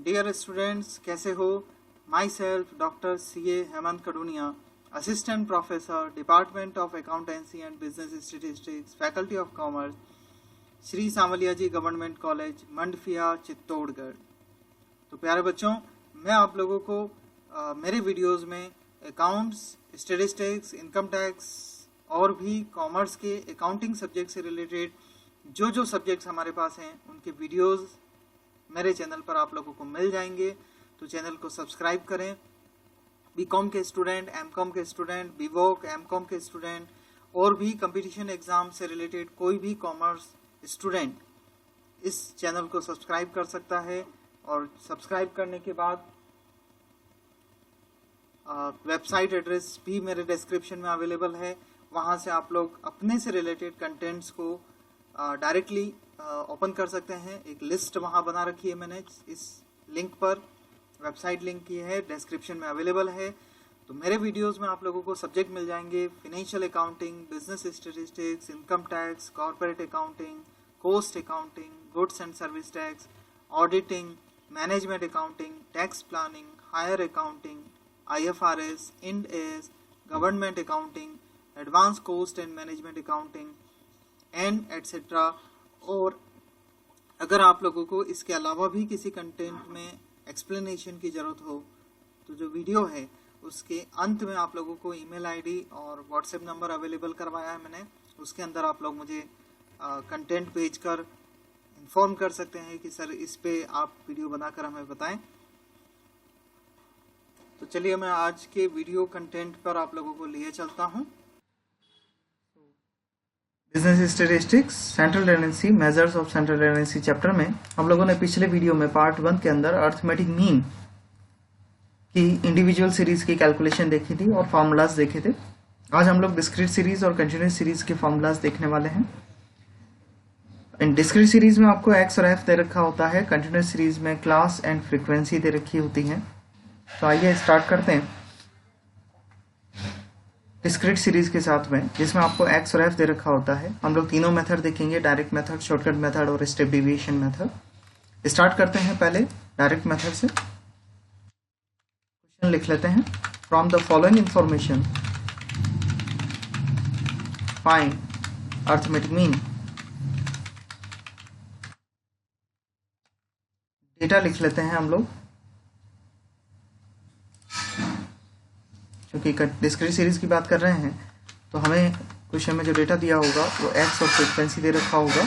Dear students, कैसे हो? Myself doctor CA Hemant Kadunia, assistant professor, department of accountancy and business statistics, faculty of commerce, Shri Sanwaliya ji government college, Mandphiya, Chittorgarh. तो प्यारे बच्चों, मैं आप लोगों को मेरे वीडियोस में अकाउंट्स, स्टेटिस्टिक्स, इनकम टैक्स और भी कॉमर्स के अकाउंटिंग सब्जेक्ट से रिलेटेड जो सब्जेक्ट्स हमारे पास हैं उनके वीडियोस मेरे चैनल पर आप लोगों को मिल जाएंगे। तो चैनल को सब्सक्राइब करें। बीकॉम के स्टूडेंट, एमकॉम के स्टूडेंट, बीवोक, एमकॉम के स्टूडेंट और भी कंपटीशन एग्जाम से रिलेटेड कोई भी कॉमर्स स्टूडेंट इस चैनल को सब्सक्राइब कर सकता है। और सब्सक्राइब करने के बाद वेबसाइट एड्रेस भी मेरे डिस्क्रिप्शन में अवेलेबल है। वहां से आप लोग अपने से रिलेटेड कंटेंट्स को डायरेक्टली ओपन कर सकते हैं। एक लिस्ट वहां बना रखी है मैंने, इस लिंक पर वेबसाइट लिंक की है, डिस्क्रिप्शन में अवेलेबल है। तो मेरे वीडियोस में आप लोगों को सब्जेक्ट मिल जाएंगे: financial accounting, business statistics, income tax, corporate accounting, cost accounting, goods and service tax, auditing, management accounting, tax planning, higher accounting, IFRS, Ind AS, government accounting, advance cost and management accounting and etcetera. और अगर आप लोगों को इसके अलावा भी किसी content में एक्सप्लेनेशन की जरूरत हो तो जो वीडियो है उसके अंत में आप लोगों को ईमेल आईडी और व्हाट्सएप नंबर अवेलेबल करवाया है मैंने। उसके अंदर आप लोग मुझे कंटेंट भेजकर इन्फॉर्म कर सकते हैं कि सर इस पे आप वीडियो बनाकर हमें बताएं। तो चलिए मैं आज के वीडियो कंटेंट पर आप लोगों को लिए चलता हूं। Business statistics, central tendency, measures of central tendency chapter में हम लोगों ने पिछले वीडियो में पार्ट 1 के अंदर अर्थमेटिक मीन की इंडिविजुअल सीरीज की कैलकुलेशन देखी थी और फॉर्मूलाज देखे थे। आज हम लोग डिस्क्रीट सीरीज और कंटिन्यूस सीरीज के फॉर्मूलाज देखने वाले हैं। इन डिस्क्रीट सीरीज में आपको एक्स और एफ दे रखा होता है, कंटिन्यूस सीरीज में क्लास एंड फ्रीक्वेंसी दे रखी होती है। तो आइए स्टार्ट करते हैं डिस्क्रीट सीरीज के साथ में, जिसमें आपको एक्स और एफ दे रखा होता है। हम लोग तीनों मेथड देखेंगे: डायरेक्ट मेथड, शॉर्टकट मेथड और स्टेप डेविएशन मेथड। स्टार्ट करते हैं पहले डायरेक्ट मेथड से। क्वेश्चन लिख लेते हैं: from the following information find arithmetic mean. Data लिख लेते हैं हम लोग, क्योंकि डिस्क्रीट सीरीज की बात कर रहे हैं तो हमें क्वेश्चन में जो डेटा दिया होगा वो एक्स और फ्रीक्वेंसी दे रखा होगा।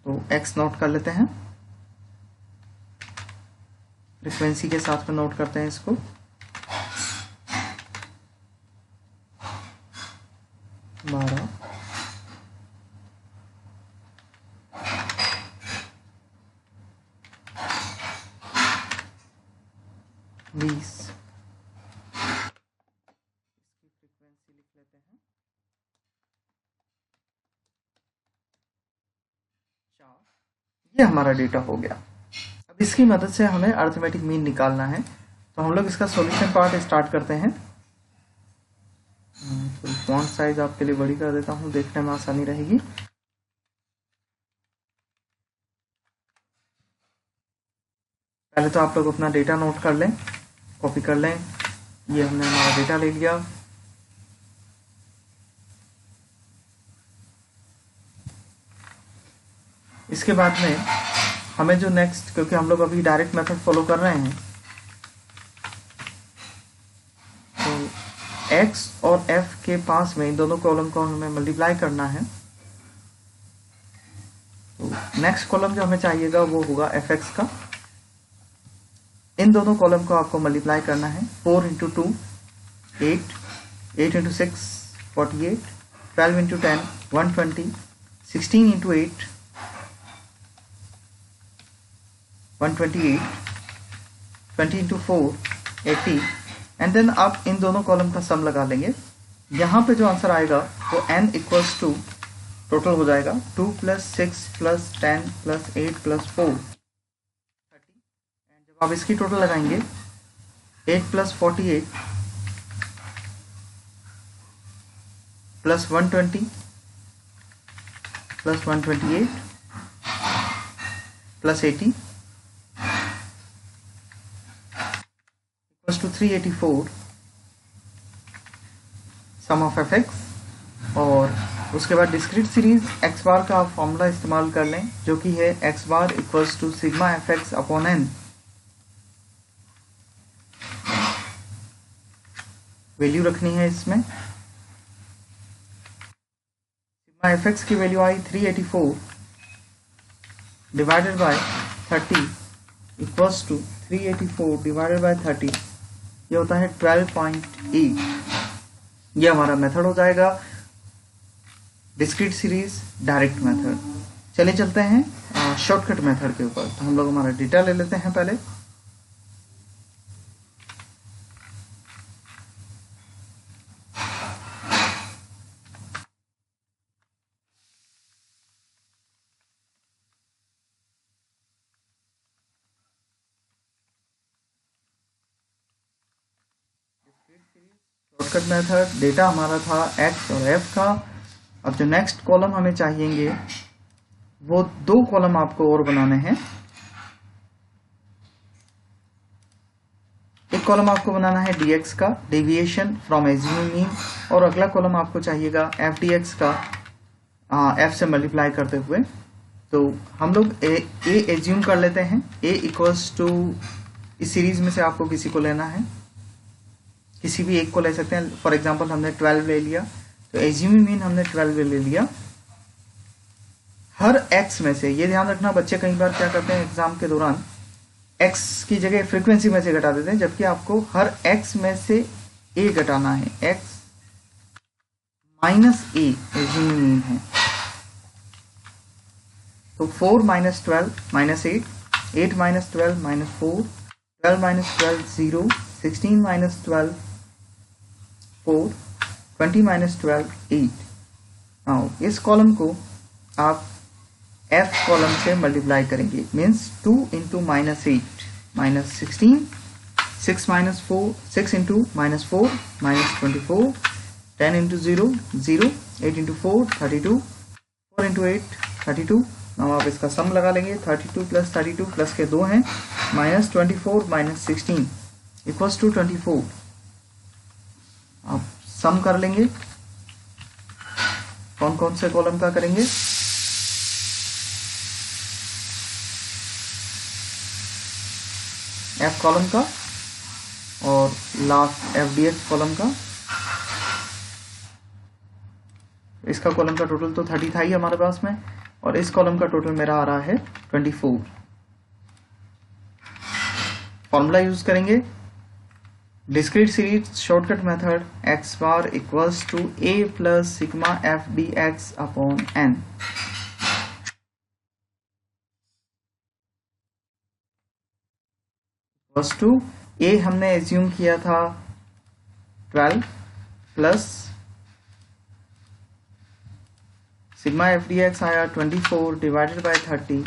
तो एक्स नोट कर लेते हैं, फ्रीक्वेंसी के साथ में नोट करते हैं इसको। बारह, 20। इसकी फ्रीक्वेंसी लिख लेते हैं 4। ये हमारा डेटा हो गया। अब इसकी मदद से हमें अर्थमेटिक मीन निकालना है। तो हम लोग इसका सॉल्यूशन पार्ट स्टार्ट करते हैं। तो फॉन्ट साइज आपके लिए बड़ी कर देता हूँ, देखने में आसानी रहेगी। पहले तो आप लोग अपना डेटा नोट कर लें, कॉपी कर लें। ये हमने हमारा डेटा ले लिया। इसके बाद में हमें जो नेक्स्ट, क्योंकि हम लोग अभी डायरेक्ट मेथड फॉलो कर रहे हैं, तो एक्स और एफ के पास में इन दोनों कॉलम को हमें मल्टीप्लाई करना है। तो नेक्स्ट कॉलम जो हमें चाहिएगा वो होगा एफ एक्स का। इन दोनों कॉलम को आपको मल्टीप्लाई करना है। 4 into 2 8, 8 into 6 48, 12 into 10 120, 16 into 8 128, 20 into 4 80। And then आप इन दोनों कॉलम का सम लगा लेंगे। यहाँ पे जो आंसर आएगा वो n इक्वल्स टू टोटल हो जाएगा 2 + 6 + 10 + 8 + 4 30। एंड जब आप इसकी टोटल लगाएंगे 8 + 48 + 120 + 128 plus 80 equals to 384 sum of F X, और उसके बाद डिस्क्रीट सीरीज एक्स बार का आप फॉर्मूला इस्तेमाल कर लें जो कि है X bar equals to sigma F X upon N. Value रखनी है इसमें, सिग्मा एफ एक्स की वैल्यू आई 384 divided by 30 equals to 384 divided by 30, ये होता है 12.8। ये हमारा मेथड हो जाएगा डिस्क्रीट सीरीज डायरेक्ट मेथड। चलिए चलते हैं शॉर्टकट मेथड के ऊपर। तो हम लोग हमारा डेटा ले लेते हैं पहले। शॉर्टकट मेथड डेटा हमारा था एक्स और एफ का। अब जो नेक्स्ट कॉलम हमें चाहिएंगे वो दो कॉलम आपको और बनाने हैं। एक कॉलम आपको बनाना है dx का, डेविएशन फ्रॉम एज्यूम मीन, और अगला कॉलम आपको चाहिएगा एफ dx का, एफ से मल्टीप्लाई करते हुए। तो हम लोग ए एज्यूम कर लेते हैं, a इक्वल्स टू, इस सीरीज में से आपको किसी को लेना है, किसी भी एक को ले सकते हैं। फॉर एग्जांपल हमने 12 ले लिया, तो एज्यूम मीन हमने 12 ले लिया। हर x में से, ये ध्यान रखना बच्चे कई बार क्या करते हैं एग्जाम के दौरान, x की जगह फ्रीक्वेंसी में से घटा देते हैं, जबकि आपको हर x में से a घटाना है। x minus a assume mean है, तो 4 minus 12 minus 8, 8 minus 12 minus 4, 12 minus 12 0, 16 minus 12 4, 20 minus 12 8। इस कॉलम को आप f कॉलम से मल्टीप्लाई करेंगे, means 2 into minus 8 minus 16, 6 minus 4, 6 into minus 4 minus 24, 10 into 0 0, 8 into 4 32, 4 into 8 32। अब आप इसका सम लगा लेंगे, 32 प्लस 32 प्लस के 2 हैं, माइनस 24 माइनस 16 इक्वल्स टू 24। आप सम कर लेंगे, कौन कौन से कॉलम का करेंगे, एफ कॉलम का और last F D x column का। इसका कॉलम का टोटल तो 30 था ही हमारे पास में, और इस कॉलम का टोटल मेरा आ रहा है 24। फॉर्मूला यूज करेंगे discrete series shortcut method, X bar equals to a plus sigma F D X upon N. Equals to a हमने एज्यूम किया था 12 plus sigma F D X आया 24 divided by 30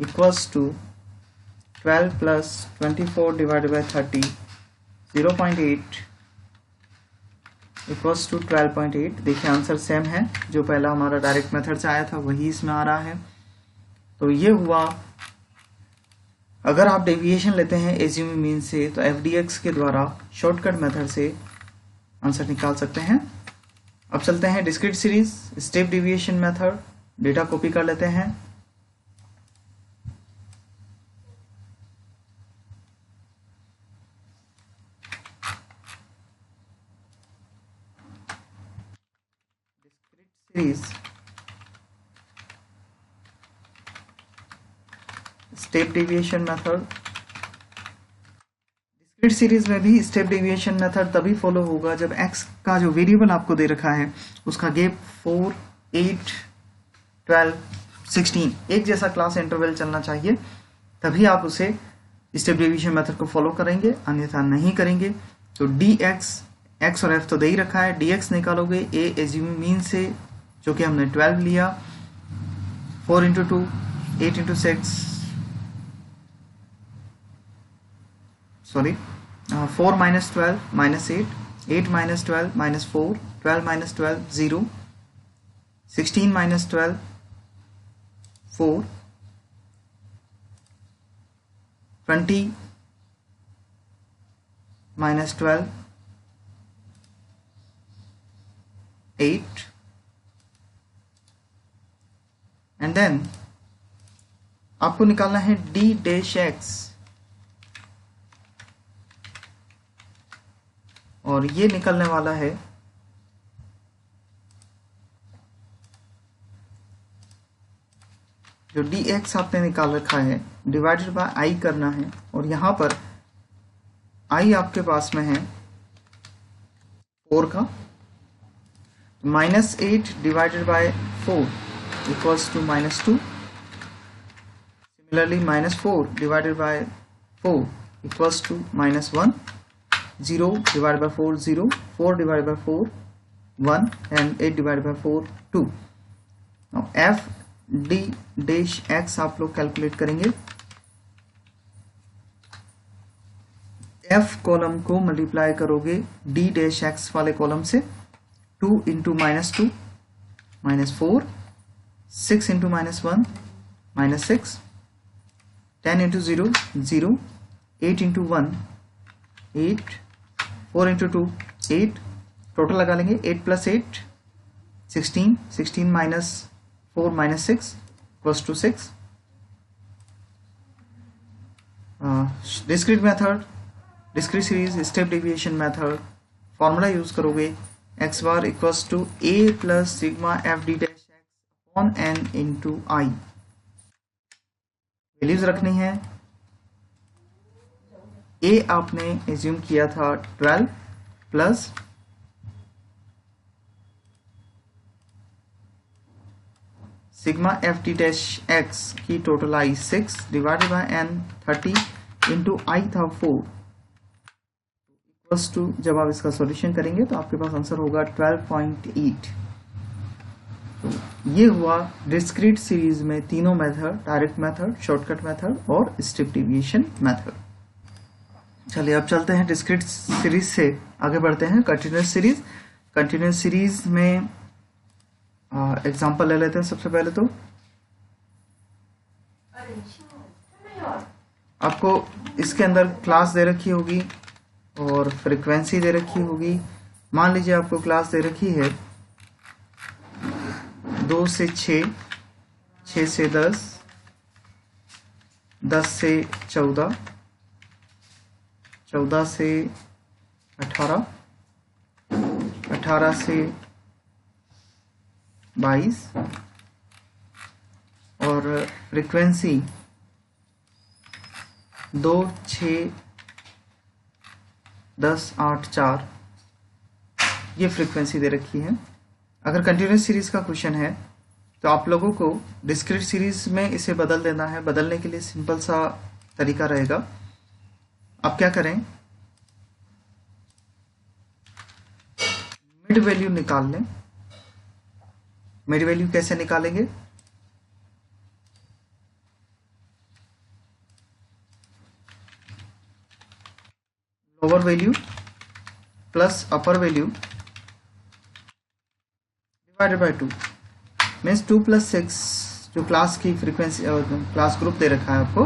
equals to 12 plus 24 divided by 30 0.8 equals to 12.8। देखिए answer same है, जो पहला हमारा direct method से आया था वही इसमें आ रहा है। तो ये हुआ, अगर आप डेविएशन लेते हैं एज्यूम मीन से तो एफ डी एक्स के द्वारा शॉर्टकट मेथड से आंसर निकाल सकते हैं। अब चलते हैं discrete series step deviation method. Data copy कर लेते हैं, series step deviation method. Discrete series में भी स्टेप डेविएशन मेथड तभी फॉलो होगा जब x का जो वेरिएबल आपको दे रखा है उसका गैप 4, 8, 12, 16 एक जैसा क्लास इंटरवल चलना चाहिए, तभी आप उसे स्टेप डेविएशन मेथड को फॉलो करेंगे, अन्यथा नहीं करेंगे। तो dx, x और f तो दे ही रखा है, dx निकालोगे a एज्यूम मीन से जो कि हमने 12 लिया, 4 into 2, 8 into 6, sorry 4 minus 12 minus 8, 8 minus 12 minus 4, 12 minus 12 0, 16 minus 12 4, 20 minus 12 8 and then आपको निकालना है d डैश x और ये निकलने वाला है जो dx आपने निकाल रखा है डिवाइडेड बाय i करना है और यहां पर i आपके पास में है 4 का -8 divided by 4 equals to -2 similarly -4 divided by 4 equals to -1 0 divided by 4 0 4 divided by 4 1 and 8 divided by 4 2. now f d dash x आप लोग कैलकुलेट करेंगे f कॉलम को मल्टीप्लाई करोगे d डैश x वाले कॉलम से 2 into -2 -4 6 into -1 -6 10 into 0 0 8 into 1 8 4 into 2 8 total लगा लेंगे 8 plus 8 16 16 minus 4 minus 6 equals to 6 discrete method discrete series step deviation method formula use करोगे x bar equals to a plus sigma F D dash x upon n into i values रखनी है a आपने assume किया था 12 plus sigma f t dash x की total i 6 divided by n 30 into i था 4 equals to जब आप इसका सॉल्यूशन करेंगे तो आपके पास आंसर होगा 12.8। तो ये हुआ डिस्क्रीट सीरीज में तीनों method direct method shortcut method और स्टेप डेविएशन मेथड। चलिए अब चलते हैं डिस्क्रीट सीरीज से आगे बढ़ते हैं कंटिन्यूअस सीरीज। कंटिन्यूअस सीरीज में एग्जांपल ले लेते हैं। सबसे पहले तो आपको इसके अंदर क्लास दे रखी होगी और फ्रीक्वेंसी दे रखी होगी। मान लीजिए आपको क्लास दे रखी है 2 से 6 6 से 10 10 से 14 14 से 18 18 से 22 और फ्रीक्वेंसी 2 6 10 8 4 ये फ्रीक्वेंसी दे रखी है। अगर कंटिन्यूअस सीरीज का क्वेश्चन है तो आप लोगों को डिस्क्रीट सीरीज में इसे बदल देना है। बदलने के लिए सिंपल सा तरीका रहेगा। आप क्या करें, मिड वैल्यू निकाल लें। मिड वैल्यू कैसे निकालेंगे, lower value plus upper value divided by 2 means 2 plus 6 जो क्लास की फ्रीक्वेंसी क्लास ग्रुप दे रखा है आपको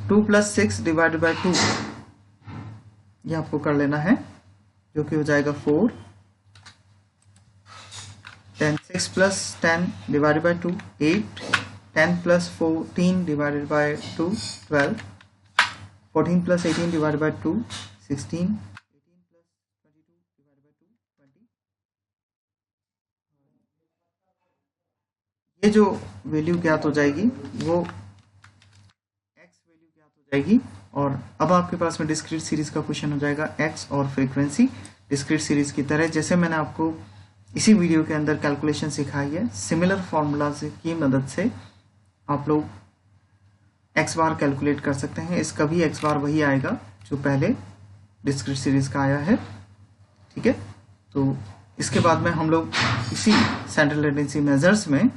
2 प्लस 6 डिवाइडेड बाय 2 ये आपको कर लेना है जो कि हो जाएगा 4 10 6 plus 10 divided by 2 8 10 plus 14 divided by 2 12 14 plus 18 divided by 2 16 18 plus 22 divided by 2 20। ये जो वैल्यू ज्ञात हो जाएगी वो x वैल्यू ज्ञात हो जाएगी। और अब आपके पास में डिस्क्रीट सीरीज का क्वेश्चन हो जाएगा x और फ्रीक्वेंसी डिस्क्रीट सीरीज की तरह जैसे मैंने आपको इसी वीडियो के अंदर कैलकुलेशन सिखाई है। सिमिलर फॉर्मूला की मदद से आप लोग x बार कैलकुलेट कर सकते हैं। इसका भी x बार वही आएगा जो पहले डिस्क्रीट सीरीज का आया है, ठीक है। तो इसके बाद में हम लोग इसी सेंट्रल टेंडेंसी मेजर्स में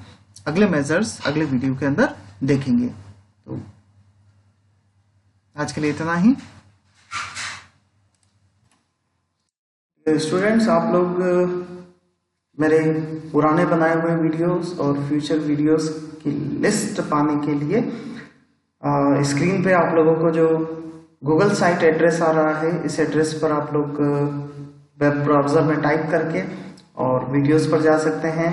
अगले मेजर्स अगले वीडियो के अंदर देखेंगे। तो आज के लिए इतना ही। स्टूडेंट्स, आप लोग मेरे पुराने बनाए हुए वीडियोस और फ्यूचर वीडियोस की लिस्ट पाने के लिए स्क्रीन पे आप लोगों को जो गूगल साइट एड्रेस आ रहा है, इस एड्रेस पर आप लोग वेब ब्राउज़र में टाइप करके और वीडियोस पर जा सकते हैं।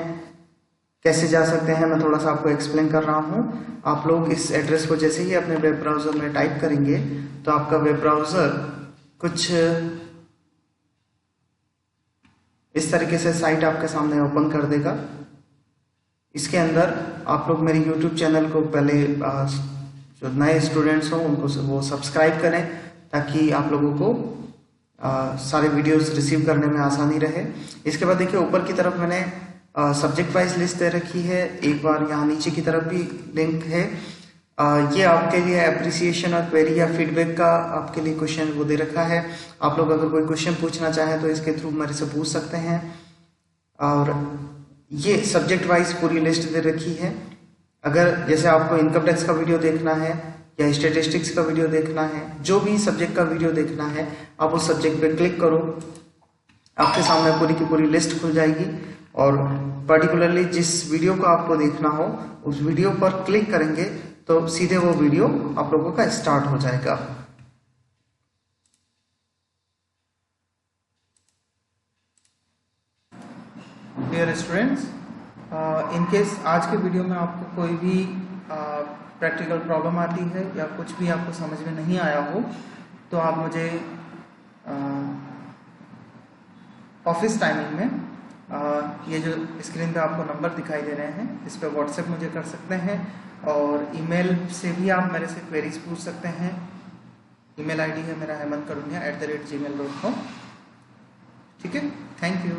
कैसे जा सकते हैं मैं थोड़ा सा आपको एक्सप्लेन कर रहा हूँ। आप लोग इस एड्रेस को जैसे ही अपने वेब ब्राउज़र में टाइप करेंगे तो आपका वेब ब्राउज़र कुछ इस तरीके से साइट आपके सामने ओपन कर देगा। इसके अंदर आप लोग मेरे YouTube चैनल को पहले जो नए स्टूडेंट्स हों उनको वो सब्सक्राइब करें ताकि आप लोगों को सारे वीडियोस रिसीव करने में आसानी रहे। इसके बाद देखिए ऊपर की तरफ मैंने सब्जेक्ट वाइज लिस्ट दे रखी है, एक बार यहाँ नीचे की तरफ भी लिंक है। ये आपके लिए अप्रिसिएशन और क्वेरी या फीडबैक का आपके लिए क्वेश्चन वो दे रखा है। आप लोग अगर कोई क्वेश्चन पूछना चाहें तो इसके थ्रू मेरे से पूछ सकते हैं। और ये सब्जेक्ट वाइज पूरी लिस्ट दे रखी है। अगर जैसे आपको इनकम टैक्स का वीडियो देखना है या स्टैटिस्टिक्स का वीडियो देखना है, जो भी सब्जेक्ट का वीडियो देखना है, आप उस सब्जेक्ट पे क्लिक करो, आपके सामने पूरी की पूरी लिस्ट खुल जाएगी। और पर्टिकुलरली जिस वीडियो को आपको देखना हो उस वीडियो पर क्लिक करेंगे तो सीधे वो वीडियो आप लोगों का स्टार्ट हो जाएगा। डियर स्टूडेंट्स, इन केस आज के वीडियो में आपको कोई भी प्रैक्टिकल प्रॉब्लम आती है या कुछ भी आपको समझ में नहीं आया हो तो आप मुझे ऑफिस टाइमिंग में ये जो स्क्रीन पे आपको नंबर दिखाई दे रहे हैं इस पे व्हाट्सएप मुझे कर सकते हैं और ईमेल से भी आप मेरे से क्वेरीज पूछ सकते हैं। ईमेल आईडी है मेरा hemankarunia@gmail.com। ठीक है, थैंक यू।